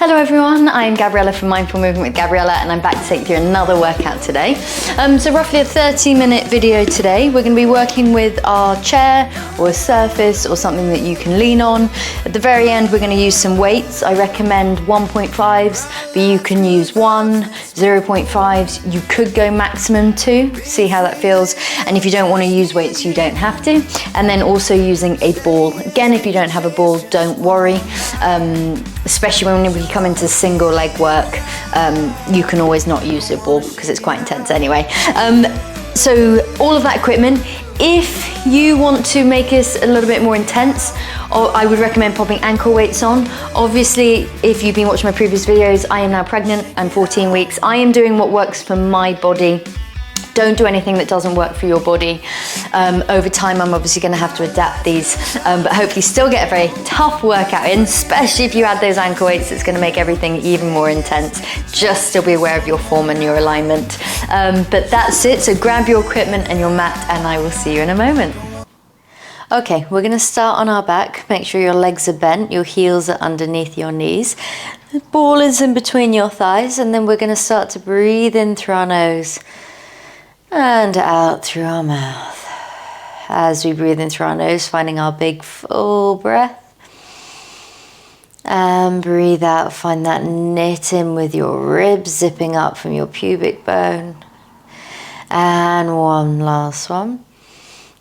Hello everyone, I'm Gabriella from Mindful Movement with Gabriella, and I'm back to take you through another workout today. So roughly a 30-minute video today. We're going to be working with our chair or a surface or something that you can lean on. At the very end we're going to use some weights. I recommend 1.5s, but you can use 1, 0.5s. You could go maximum 2, see how that feels. And if you don't want to use weights, you don't have to. And then also using a ball. Again, if you don't have a ball, don't worry. Especially when we come into single leg work, you can always not use a ball because it's quite intense anyway. So all of that equipment, if you want to make this a little bit more intense, I would recommend popping ankle weights on. Obviously, if you've been watching my previous videos, I am now pregnant and 14 weeks. I am doing what works for my body. Don't do anything that doesn't work for your body. Over time, I'm obviously going to have to adapt these, but hopefully still get a very tough workout in, especially if you add those ankle weights. It's going to make everything even more intense. Just still be aware of your form and your alignment. But that's it. So grab your equipment and your mat, and I will see you in a moment. Okay, we're going to start on our back. Make sure your legs are bent, your heels are underneath your knees. The ball is in between your thighs, and then we're going to start to breathe in through our nose and out through our mouth. As we breathe in through our nose, finding our big full breath. And breathe out, find that knit in with your ribs zipping up from your pubic bone. And one last one.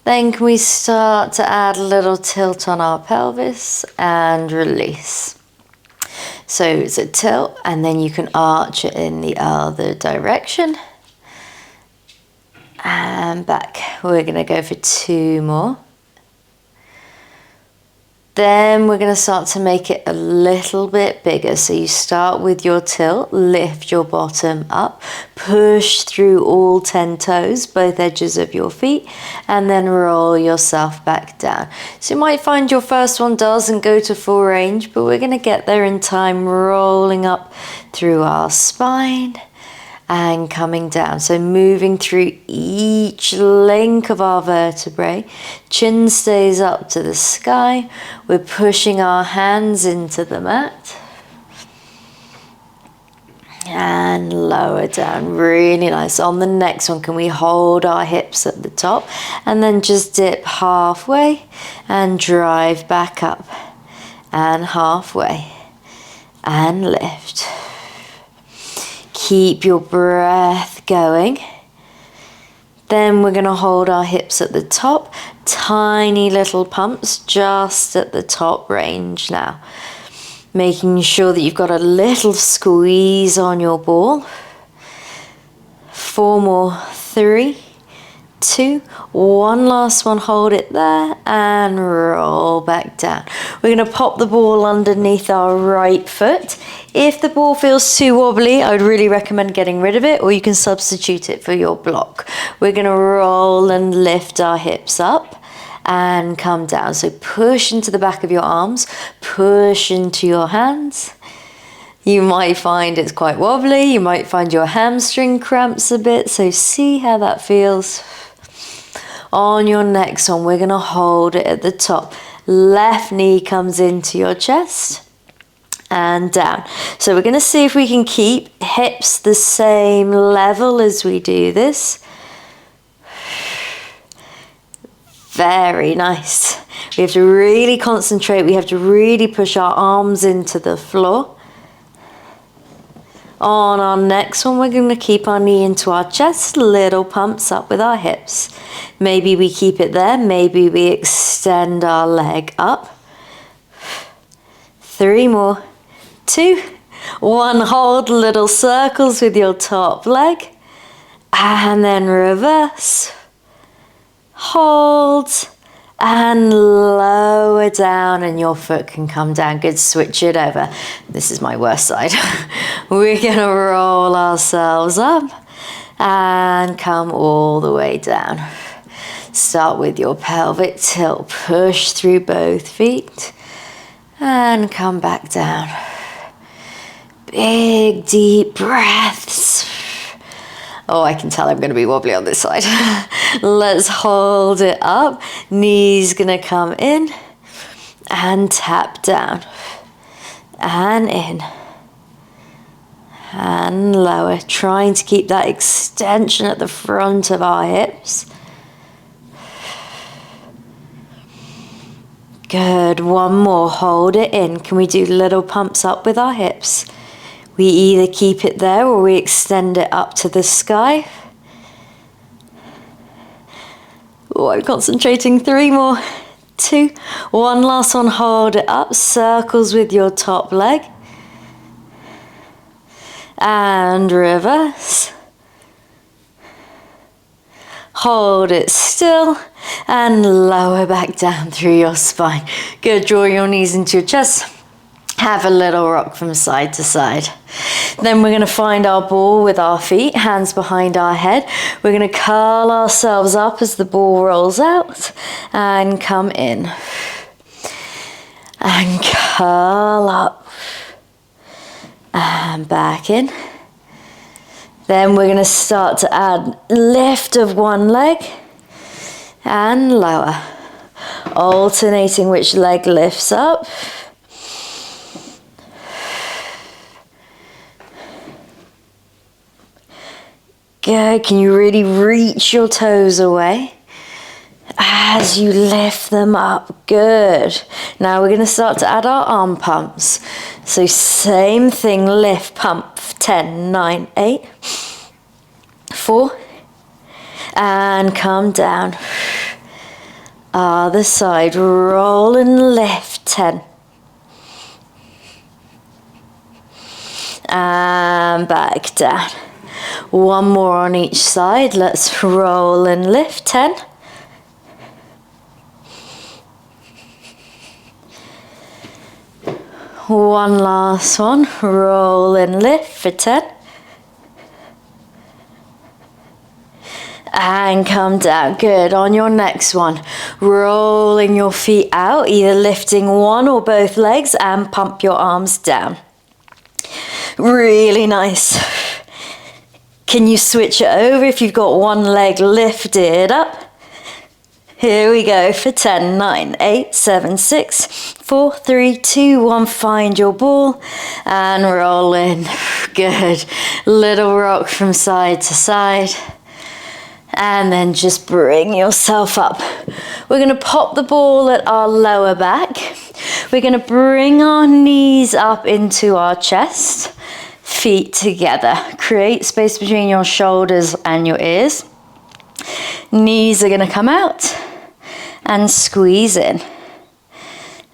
Then can we start to add a little tilt on our pelvis and release. So it's a tilt, and then you can arch it in the other direction. And back. We're going to go for 2 more. Then we're going to start to make it a little bit bigger. So you start with your tilt, lift your bottom up, push through all 10 toes, both edges of your feet, and then roll yourself back down. So you might find your first one doesn't go to full range, but we're going to get there in time, rolling up through our spine and coming down. So moving through each link of our vertebrae. Chin stays up to the sky. We're pushing our hands into the mat. And lower down. Really nice. On the next one, can we hold our hips at the top and then just dip halfway and drive back up. And halfway. And lift. Keep your breath going. Then we're going to hold our hips at the top. Tiny little pumps just at the top range now. Making sure that you've got a little squeeze on your ball. 4 more. 3, 2, 1 last one. Hold it there and roll back down. We're going to pop the ball underneath our right foot. If the ball feels too wobbly, I would really recommend getting rid of it, or you can substitute it for your block. We're going to roll and lift our hips up and come down. So push into the back of your arms, push into your hands. You might find it's quite wobbly. You might find your hamstring cramps a bit. So see how that feels. On your next one, we're going to hold it at the top. Left knee comes into your chest and down. So we're going to see if we can keep hips the same level as we do this. Very nice. We have to really concentrate. We have to really push our arms into the floor. On our next one, we're going to keep our knee into our chest, little pumps up with our hips. Maybe we keep it there, maybe we extend our leg up. 3 more. 2, 1, hold little circles with your top leg, and then reverse, hold, and lower down, and your foot can come down. Good, switch it over. This is my worst side. We're gonna roll ourselves up and come all the way down. Start with your pelvic tilt, push through both feet, and come back down. Big deep breaths. Oh, I can tell I'm going to be wobbly on this side. Let's hold it up. Knees going to come in and tap down and in and lower, trying to keep that extension at the front of our hips. Good, one more, hold it in. Can we do little pumps up with our hips? We either keep it there or we extend it up to the sky. Oh, I'm concentrating, 3 more, 2, 1 last one, hold it up, circles with your top leg. And reverse. Hold it still and lower back down through your spine. Good, draw your knees into your chest. Have a little rock from side to side. Then we're going to find our ball with our feet, hands behind our head. We're going to curl ourselves up as the ball rolls out and come in. And curl up and back in. Then we're going to start to add lift of one leg and lower, alternating which leg lifts up. Good, can you really reach your toes away as you lift them up? Good. Now we're going to start to add our arm pumps. So same thing, lift, pump, 10, 9, 8, 4, and come down. Other side, roll and lift, 10. And back down. One more on each side, let's roll and lift, 10. One last one, roll and lift for 10. And come down, good. On your next one, rolling your feet out, either lifting one or both legs and pump your arms down. Really nice. Can you switch it over if you've got one leg lifted up? Here we go for 10, 9, 8, 7, 6, 4, 3, 2, 1. Find your ball and roll in. Good. Little rock from side to side. And then just bring yourself up. We're going to pop the ball at our lower back. We're going to bring our knees up into our chest. Feet together. Create space between your shoulders and your ears. Knees are going to come out and squeeze in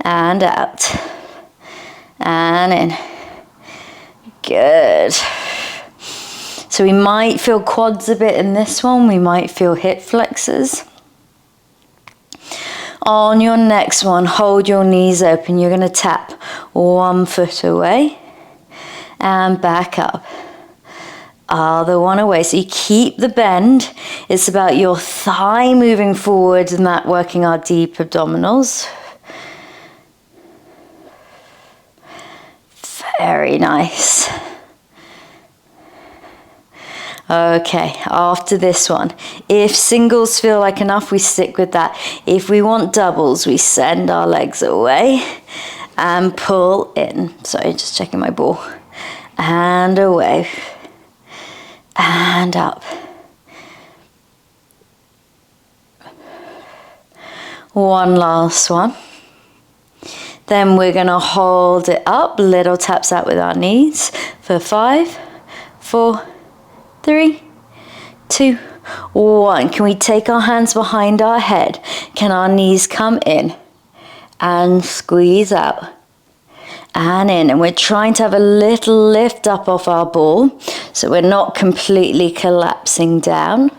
and out and in. Good. So we might feel quads a bit in this one. We might feel hip flexors. On your next one, hold your knees open. You're going to tap one foot away and back up. Other one away. So you keep the bend. It's about your thigh moving forward and that working our deep abdominals. Very nice. Okay, after this one, if singles feel like enough, we stick with that. If we want doubles, we send our legs away and pull in. Sorry, just checking my ball. And away. And up. One last one. Then we're going to hold it up, little taps out with our knees for 5, 4, 3, 2, 1. Can we take our hands behind our head? Can our knees come in and squeeze out? And in, and we're trying to have a little lift up off our ball so we're not completely collapsing down.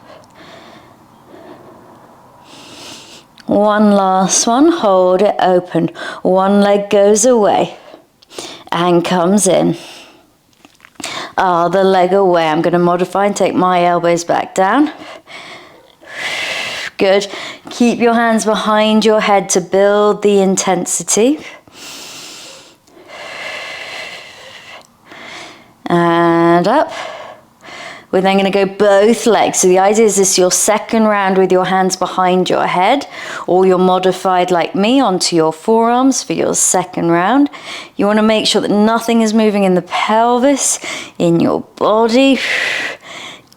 One last one, hold it open. One leg goes away and comes in. Other leg away. I'm going to modify and take my elbows back down. Good. Keep your hands behind your head to build the intensity. And up. We're then going to go both legs. So the idea is this is your second round with your hands behind your head, or you're modified like me onto your forearms for your second round. You want to make sure that nothing is moving in the pelvis, in your body.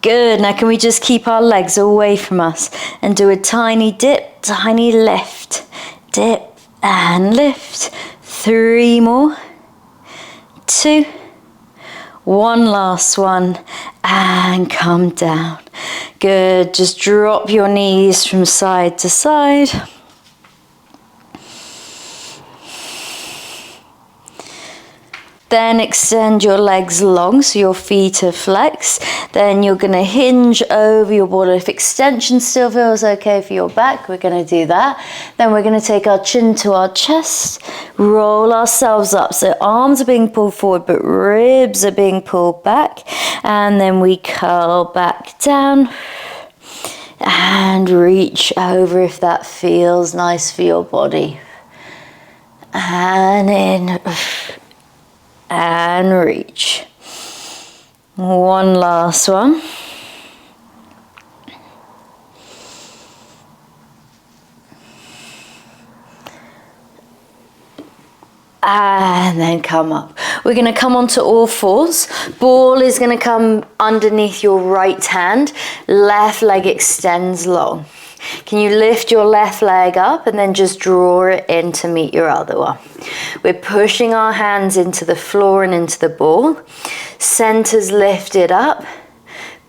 Good. Now can we just keep our legs away from us and do a tiny dip, tiny lift. Dip and lift. 3 more. 2. 1 last one, and come down. Good, just drop your knees from side to side. Then extend your legs long so your feet are flexed. Then you're going to hinge over your ball. If extension still feels okay for your back, we're going to do that. Then we're going to take our chin to our chest, roll ourselves up. So arms are being pulled forward, but ribs are being pulled back. And then we curl back down and reach over if that feels nice for your body. And in. And reach. 1 last one. And then come up. We're going to come onto all fours. Ball is going to come underneath your right hand. Left leg extends long. Can you lift your left leg up and then just draw it in to meet your other one? We're pushing our hands into the floor and into the ball. Center's lifted up.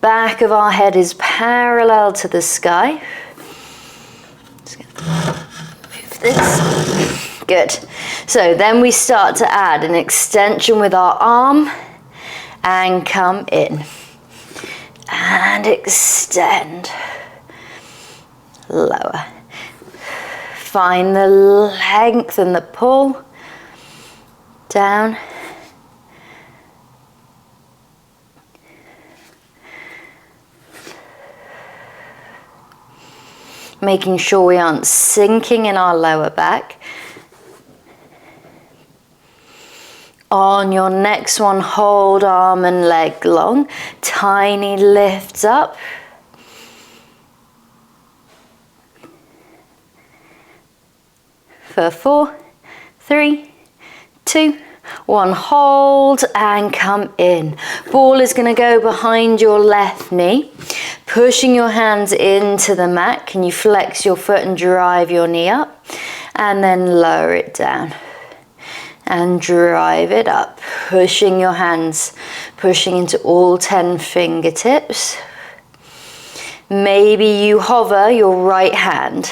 Back of our head is parallel to the sky. Just gonna move this. Good. So then we start to add an extension with our arm and come in. And extend. Lower. Find the length and the pull. Down. Making sure we aren't sinking in our lower back. On your next one, hold arm and leg long. Tiny lifts up. For 4, 3, 2, 1. Hold and come in. Ball is going to go behind your left knee. Pushing your hands into the mat. Can you flex your foot and drive your knee up? And then lower it down. And drive it up. Pushing your hands, pushing into all 10 fingertips. Maybe you hover your right hand.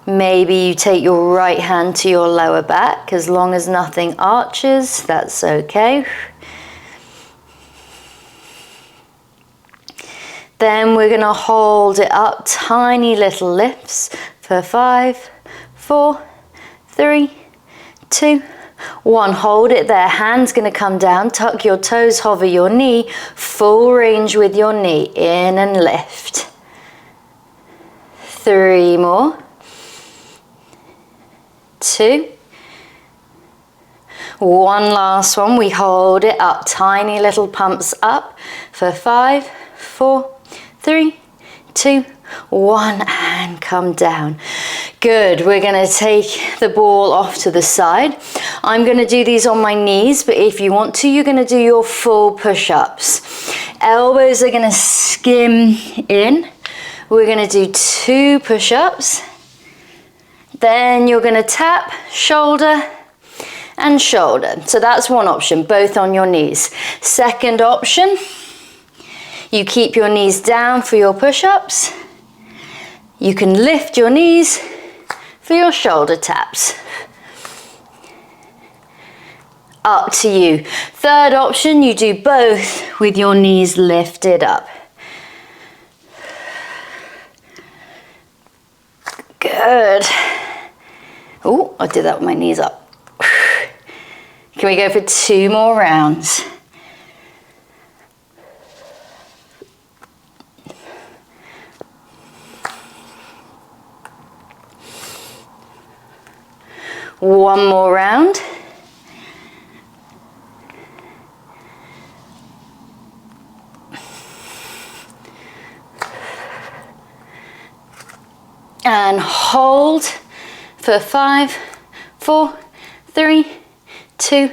Maybe you take your right hand to your lower back. As long as nothing arches, that's okay. Then we're going to hold it up, tiny little lifts for 5, 4, 3, 2, 1. Hold it there. Hand's going to come down. Tuck your toes, hover your knee. Full range with your knee. In and lift. 3 more. 2. 1 last one. We hold it up. Tiny little pumps up for 5, 4, 3, 2, 1, and come down. Good. We're going to take the ball off to the side. I'm going to do these on my knees, but if you want to, you're going to do your full push-ups. Elbows are going to skim in. We're going to do 2 push-ups. Then you're going to tap, shoulder, and shoulder. So that's one option, both on your knees. Second option, you keep your knees down for your push-ups. You can lift your knees for your shoulder taps. Up to you. Third option, you do both with your knees lifted up. Good. Oh, I did that with my knees up. Can we go for 2 more rounds? One more round. and hold for 5, 4, 3, 2,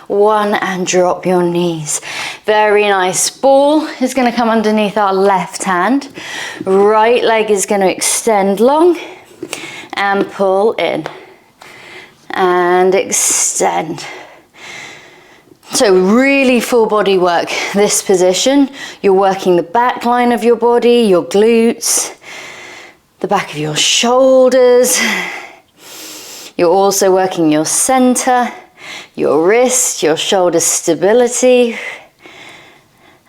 1, and drop your knees. Very nice. Ball is going to come underneath our left hand. Right leg is going to extend long and pull in and extend. So really full body work, this position. You're working the back line of your body, your glutes, the back of your shoulders. You're also working your center, your wrist, your shoulder stability.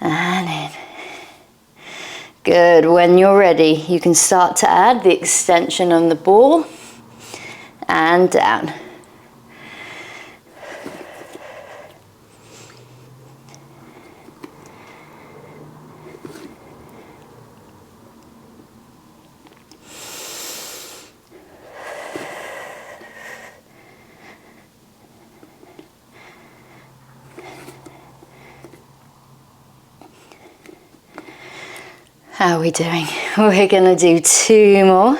And in. Good. When you're ready, you can start to add the extension on the ball and down. How are we doing? We're gonna do 2 more.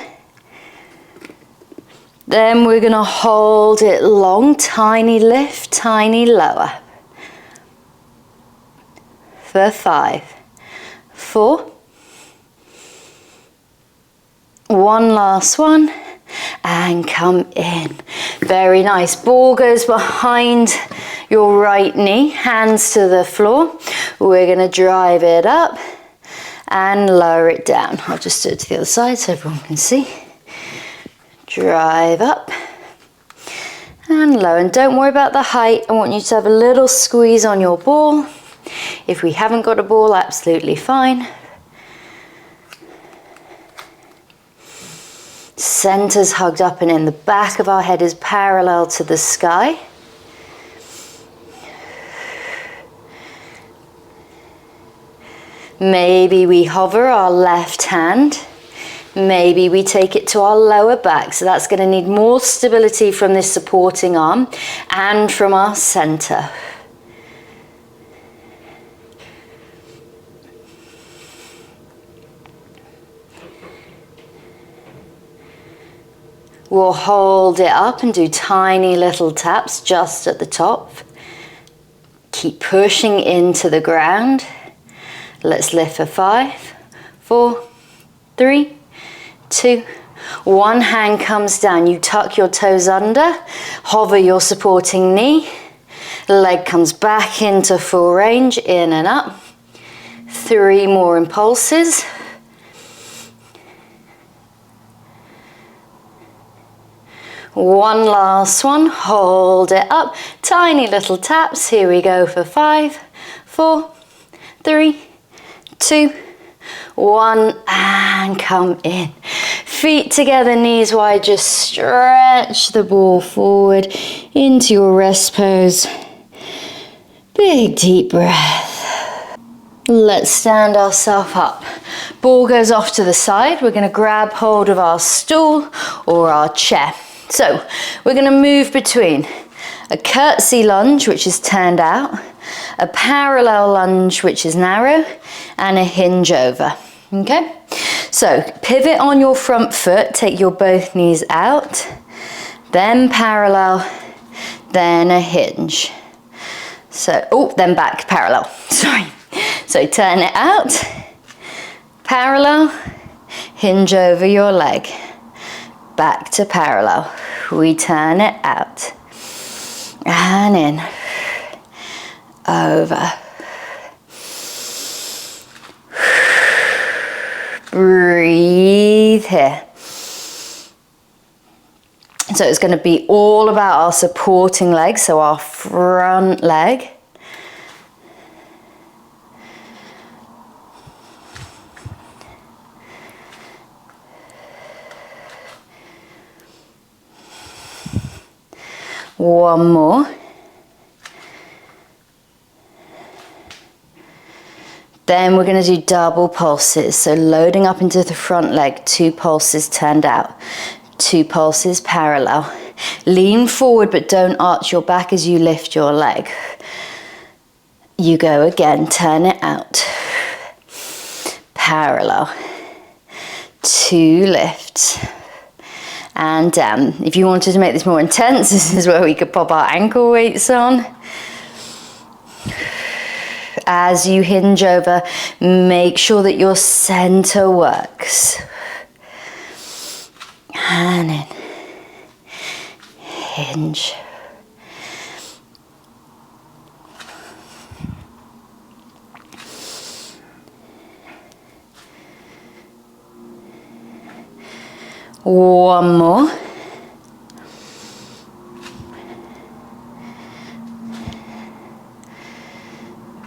Then we're gonna hold it long, tiny lift, tiny lower. For 5, 4, 1 last one, and come in. Very nice. Ball goes behind your right knee, hands to the floor. We're gonna drive it up and lower it down. I'll just do it to the other side so everyone can see. Drive up and lower. And don't worry about the height. I want you to have a little squeeze on your ball. If we haven't got a ball, absolutely fine. Center's hugged up and in. The back of our head is parallel to the sky. Maybe we hover our left hand. Maybe we take it to our lower back. So that's going to need more stability from this supporting arm and from our center. We'll hold it up and do tiny little taps just at the top. Keep pushing into the ground. Let's lift for 5, 4, 3, 2, 1. Hand comes down. You tuck your toes under, hover your supporting knee. Leg comes back into full range, in and up. 3 more impulses. One last one. Hold it up. Tiny little taps. Here we go for 5, 4, 3, 2, 1, and come in. Feet together, knees wide. Just stretch the ball forward into your rest pose. Big deep breath. Let's stand ourselves up. Ball goes off to the side. We're going to grab hold of our stool or our chair. So we're going to move between a curtsy lunge, which is turned out, a parallel lunge, which is narrow, and a hinge over. Okay? So pivot on your front foot, take your both knees out, then parallel, then a hinge. So, then back, parallel, sorry. So turn it out, parallel, hinge over your leg, back to parallel. We turn it out, and in, over. Breathe here. So it's going to be all about our supporting leg, so our front leg. One more. Then we're going to do double pulses. So loading up into the front leg, 2 pulses turned out, 2 pulses parallel. Lean forward but don't arch your back as you lift your leg. You go again, turn it out. Parallel. 2 lifts. and down. If you wanted to make this more intense, this is where we could pop our ankle weights on. As you hinge over, make sure that your center works. And in. Hinge. One more.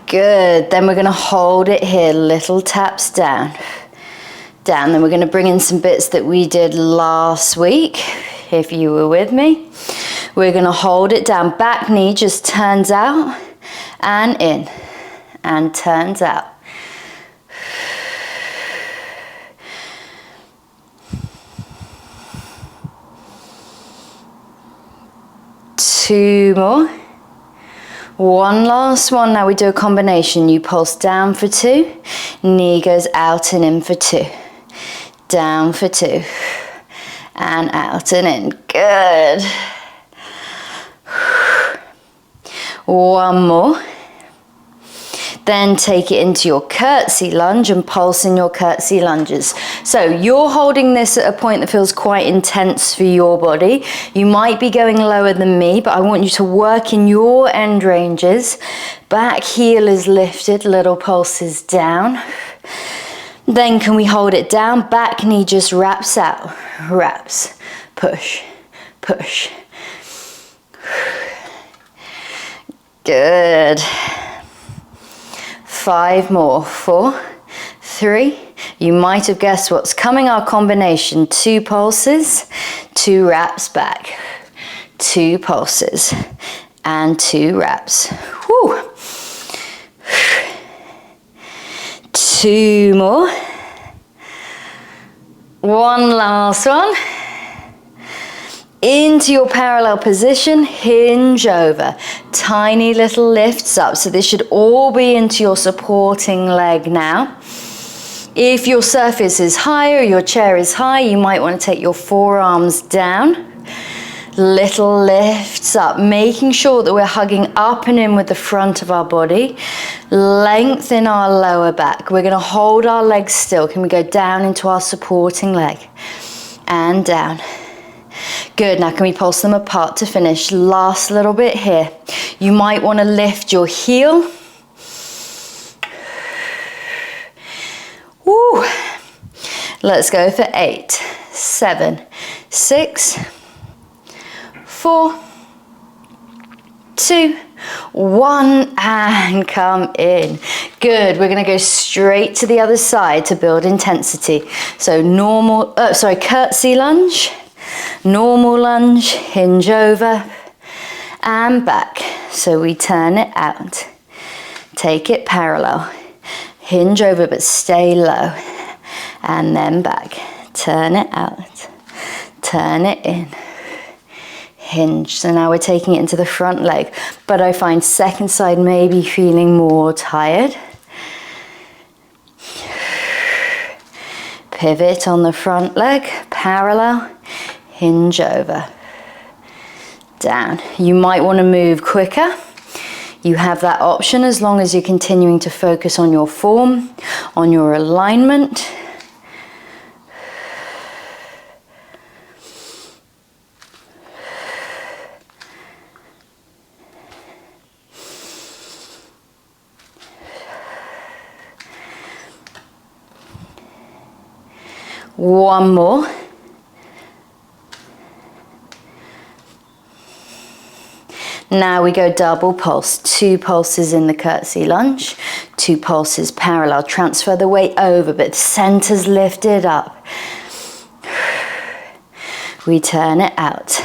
Good. Then we're going to hold it here, little taps down. Down. Then we're going to bring in some bits that we did last week, if you were with me. We're going to hold it down. Back knee just turns out and in and turns out. Two more. One last one. Now we do a combination. You pulse down for 2, knee goes out and in for 2, down for 2, and out and in. Good. One more. Then take it into your curtsy lunge and pulse in your curtsy lunges. So you're holding this at a point that feels quite intense for your body. You might be going lower than me, but I want you to work in your end ranges. Back heel is lifted, little pulses down. Then can we hold it down? Back knee just wraps out, wraps, push, push. Good. 5 more. 4, 3. You might have guessed what's coming. Our combination. 2 pulses, 2 wraps back. 2 pulses and 2 wraps. Whew. 2 more. One last one. Into your parallel position, hinge over. Tiny little lifts up. So this should all be into your supporting leg now. If your surface is high or your chair is high, you might want to take your forearms down. Little lifts up, making sure that we're hugging up and in with the front of our body. Lengthen our lower back. We're going to hold our legs still. Can we go down into our supporting leg? And down. Good. Now can we pulse them apart to finish? Last little bit here. You might want to lift your heel. Woo. Let's go for 8, 7, 6, 4, 2, 1, and come in. Good. We're going to go straight to the other side to build intensity. So curtsy lunge. Normal lunge, hinge over and back. So we turn it out. Take it parallel. Hinge over but stay low. And then back. Turn it out. Turn it in. Hinge. So now we're taking it into the front leg. But I find second side maybe feeling more tired. Pivot on the front leg. Parallel. Hinge over, down. You might want to move quicker. You have that option as long as you're continuing to focus on your form, on your alignment. One more. Now we go double pulse. 2 pulses in the curtsy lunge, 2 pulses parallel. Transfer the weight over, but center's lifted up. We turn it out.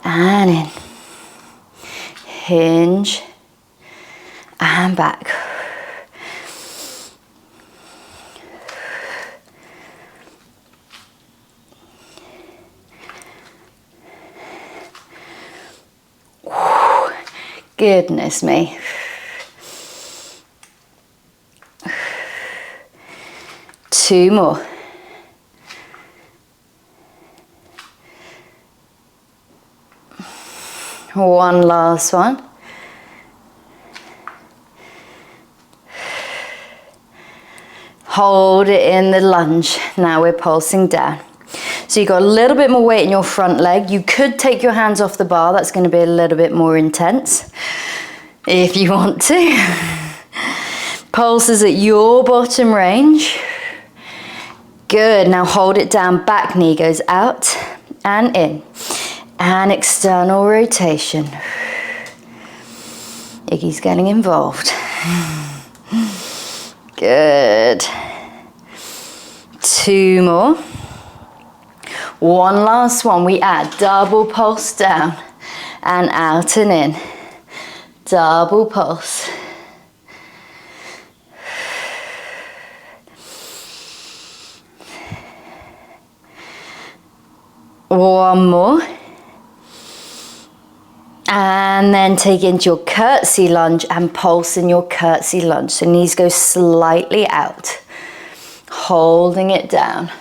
And in. Hinge. And back. Goodness me. Two more. One last one. Hold it in the lunge. Now we're pulsing down. So you've got a little bit more weight in your front leg. You could take your hands off the bar. That's going to be a little bit more intense if you want to. Pulses at your bottom range. Good. Now hold it down. Back knee goes out and in. And external rotation. Iggy's getting involved. Good. 2 more. One last one. We add double pulse down and out and in. Double pulse. One more. And then take into your curtsy lunge and pulse in your curtsy lunge. So knees go slightly out. Holding it down.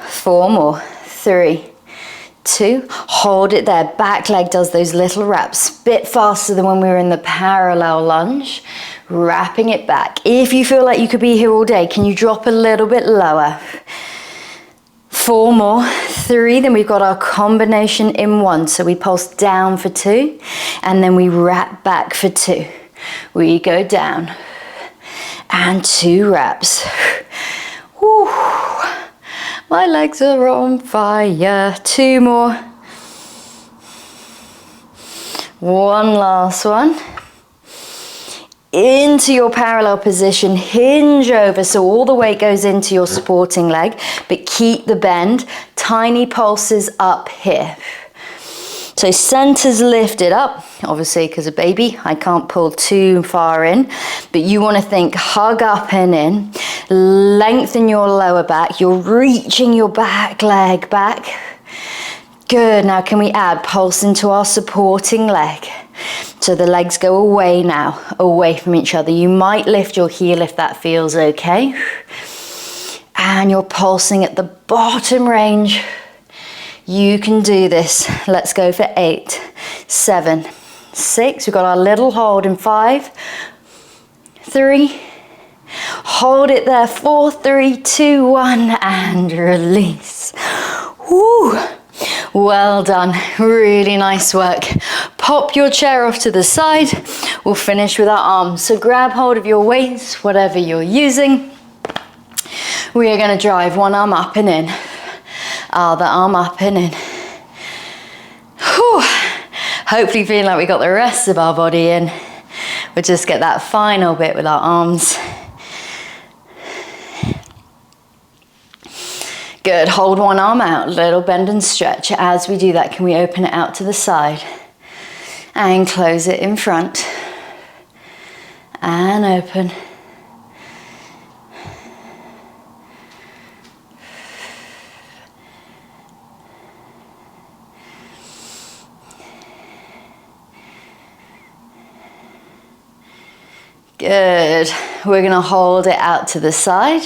Four more. 3, 2. Hold it there. Back leg does those little wraps. Bit faster than when we were in the parallel lunge. Wrapping it back. If you feel like you could be here all day, can you drop a little bit lower? 4 more. 3. Then we've got our combination in 1. So we pulse down for 2 and then we wrap back for 2. We go down and 2 wraps. Whew. My legs are on fire. 2 more. One last one. Into your parallel position, hinge over so all the weight goes into your supporting leg, but keep the bend. Tiny pulses up here. So center's lifted up, obviously because a baby, I can't pull too far in, but you want to think hug up and in, lengthen your lower back, you're reaching your back leg back. Good, now can we add pulse into our supporting leg? So the legs go away now, away from each other. You might lift your heel if that feels okay. And you're pulsing at the bottom range. You can do this. Let's go for 8, 7, 6. We've got our little hold in 5, 3. Hold it there. 4, 3, 2, 1, and release. Woo! Well done. Really nice work. Pop your chair off to the side. We'll finish with our arms. So grab hold of your weights, whatever you're using. We are going to drive one arm up and in. Other arm up and in. Whew. Hopefully feeling like we got the rest of our body in. We'll just get that final bit with our arms. Good, hold one arm out, little bend and stretch. As we do that, can we open it out to the side? And close it in front. And open. Good, we're gonna hold it out to the side.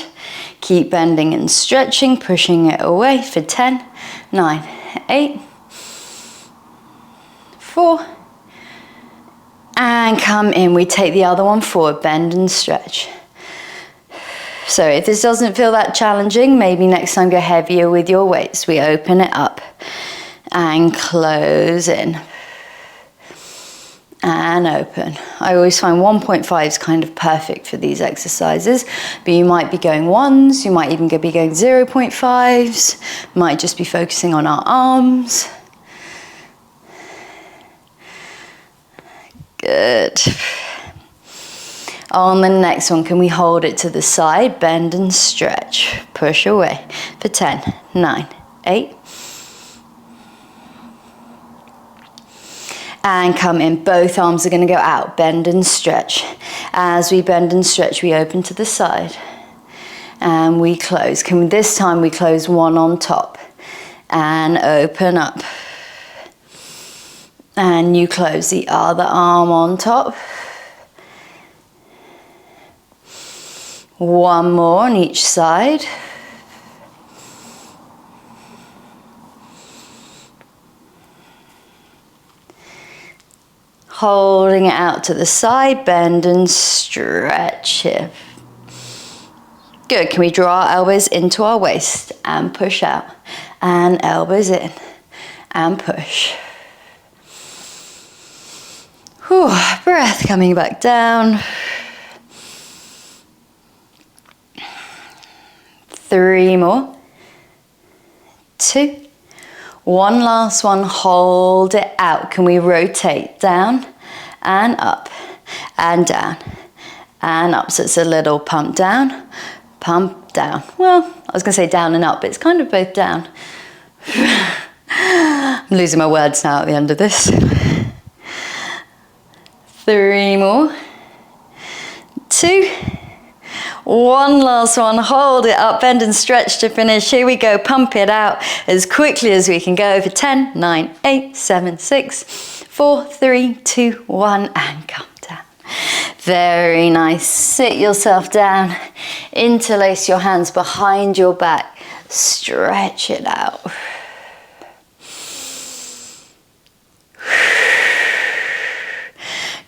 Keep bending and stretching, pushing it away for 10, 9, 8, 4, and come in. We take the other one forward, bend and stretch. So if this doesn't feel that challenging, maybe next time go heavier with your weights. We open it up and close in. And open. I always find 1.5 is kind of perfect for these exercises, but you might be going 1s, you might even be going 0.5s, might just be focusing on our arms. Good. On the next one, can we hold it to the side, bend and stretch, push away for 10, 9, 8, and come in. Both arms are going to go out, bend and stretch. As we bend and stretch, we open to the side and we close. This time we close one on top and open up. And you close the other arm on top. One more on each side. Holding it out to the side, bend and stretch here. Good, can we draw our elbows into our waist and push out, and elbows in and push. Whew, breath coming back down. 3 more. 2. One last one, hold it out. Can we rotate down and up and down and up? So it's a little pump down, pump down. Well, I was gonna say down and up, but it's kind of both down. I'm losing my words now at the end of this. 3 more. 2. One last one, hold it up, bend and stretch to finish. Here we go, pump it out as quickly as we can go for 10, 9, 8, 7, 6, 4, 3, 2, 1, and come down. Very nice. Sit yourself down, interlace your hands behind your back, stretch it out.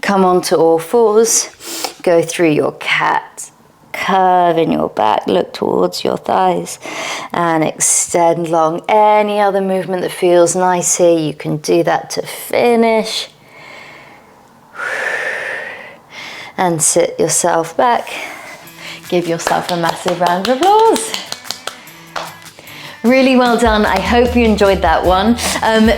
Come onto all fours, go through your cat. Curve in your back, look towards your thighs and extend long. Any other movement that feels nice here, you can do that to finish. And sit yourself back. Give yourself a massive round of applause. Really well done. I hope you enjoyed that one.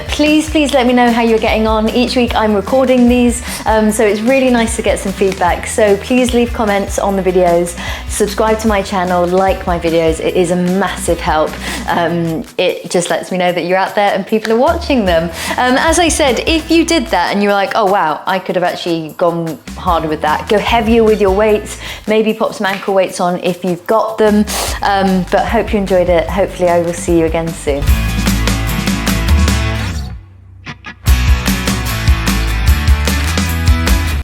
Please let me know how you're getting on. Each week I'm recording these, so it's really nice to get some feedback. So please leave comments on the videos, subscribe to my channel, like my videos. It is a massive help. It just lets me know that you're out there and people are watching them. As I said, if you did that and you were like, oh wow, I could have actually gone harder with that, go heavier with your weights, maybe pop some ankle weights on if you've got them. But hope you enjoyed it. Hopefully I will see you again soon.